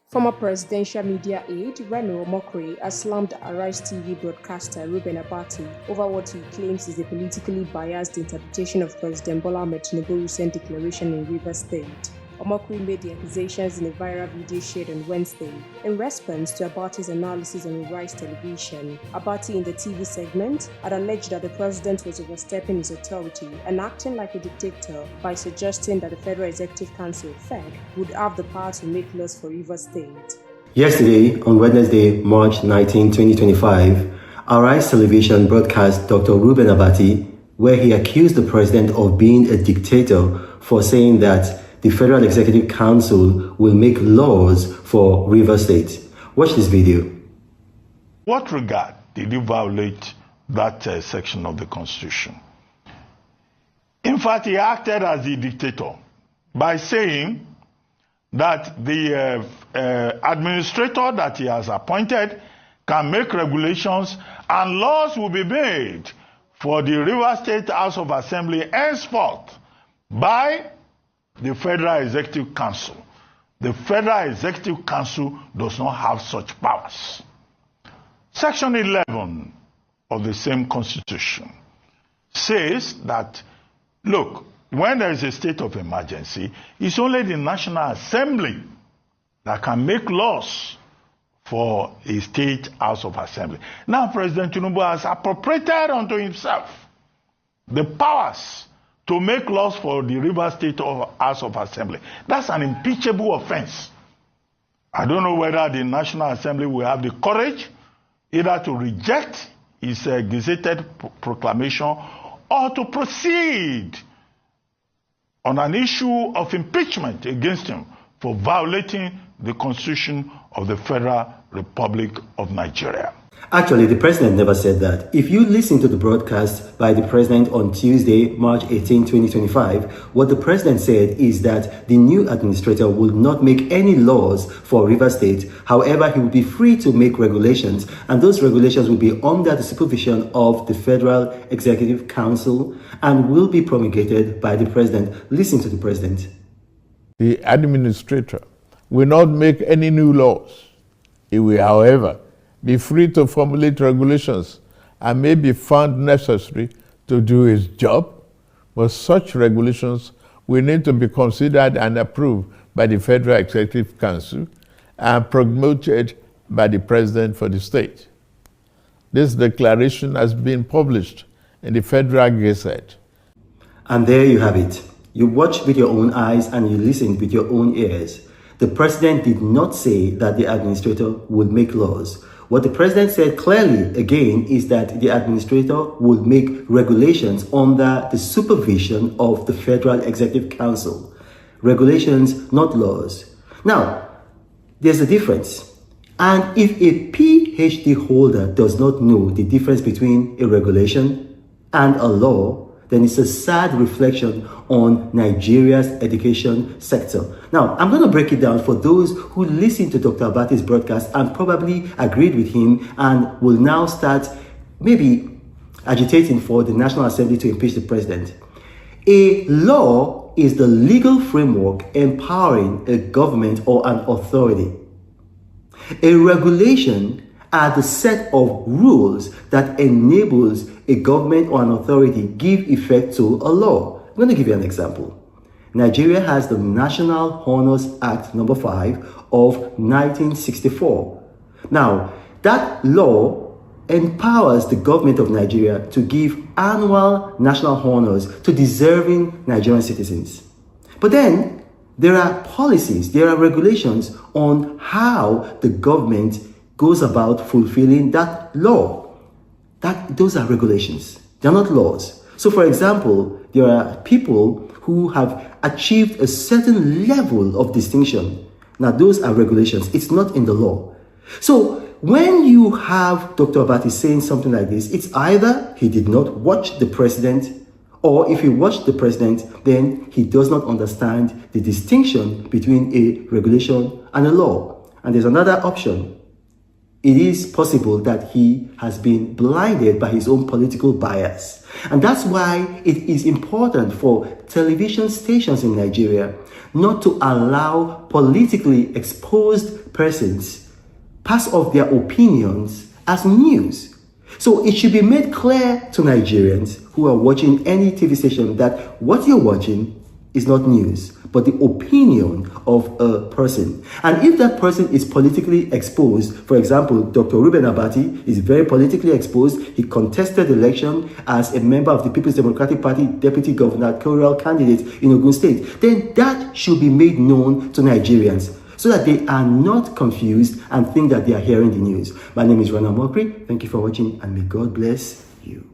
Former presidential media aide Reno Omokri has slammed arisetv broadcaster Reubenabati over what he claims is a politically biased interpretation of President Bola Ahmed Tinubu's recent declaration in Rivers State. Omokri made the accusations in a viral video shared on Wednesday in response to Abati's analysis on Rise Television. Abati, in the TV segment, had alleged that the president was overstepping his authority and acting like a dictator by suggesting that the Federal Executive Council (FEC) would have the power to make laws for Rivers State. Yesterday, on Wednesday, March 19, 2025, Rise Television broadcast Dr. Reubenabati, where he accused the president of being a dictator for saying that the Federal Executive Council will make laws for Rivers State. Watch this video. What regard did you violate that section of the Constitution? In fact, he acted as the dictator by saying that the administrator that he has appointed can make regulations and laws will be made for the Rivers State House of Assembly henceforth by the Federal Executive Council. The Federal Executive Council does not have such powers. Section 11 of the same Constitution says that, look, when there is a state of emergency, it's only the National Assembly that can make laws for a state House of Assembly. Now, President Tinubu has appropriated unto himself the powers to make laws for the Rivers State House of Assembly. That's an impeachable offense. I don't know whether the National Assembly will have the courage either to reject his gazetted proclamation or to proceed on an issue of impeachment against him for violating the Constitution of the Federal Republic of Nigeria. Actually, the president never said that. If you listen to the broadcast by the president on Tuesday, March 18, 2025, what the president said is that the new administrator will not make any laws for Rivers State. However, he will be free to make regulations, and those regulations will be under the supervision of the Federal Executive Council and will be promulgated by the president. Listen to the president. The administrator will not make any new laws. He will, however, be free to formulate regulations and may be found necessary to do his job, but such regulations will need to be considered and approved by the Federal Executive Council and promoted by the President for the state. This declaration has been published in the Federal Gazette. And there you have it. You watched with your own eyes and you listened with your own ears. The president did not say that the administrator would make laws. What the president said clearly, again, is that the administrator would make regulations under the supervision of the Federal Executive Council. Regulations, not laws. Now, there's a difference. And if a PhD holder does not know the difference between a regulation and a law, then it's a sad reflection on Nigeria's education sector. Now, I'm going to break it down for those who listened to Dr. Abati's broadcast and probably agreed with him and will now start maybe agitating for the National Assembly to impeach the president. A law is the legal framework empowering a government or an authority. A regulation are the set of rules that enables a government or an authority give effect to a law. I'm going to give you an example. Nigeria has the National Honors Act number 5 of 1964. Now, that law empowers the government of Nigeria to give annual national honors to deserving Nigerian citizens. But then, there are policies, there are regulations on how the government goes about fulfilling that law. Those are regulations. They're not laws. So, for example, there are people who have achieved a certain level of distinction. Now, those are regulations. It's not in the law. So, when you have Dr. Abati saying something like this, it's either he did not watch the president, or if he watched the president, then he does not understand the distinction between a regulation and a law. And there's another option. It is possible that he has been blinded by his own political bias. And that's why it is important for television stations in Nigeria not to allow politically exposed persons pass off their opinions as news. So it should be made clear to Nigerians who are watching any TV station that what you're watching is not news, but the opinion of a person. And if that person is politically exposed, for example, Dr. Reubenabati is very politically exposed. He contested the election as a member of the People's Democratic Party deputy gubernatorial candidate in Ogun State. Then that should be made known to Nigerians so that they are not confused and think that they are hearing the news. My name is Reno Omokri. Thank you for watching, and may God bless you.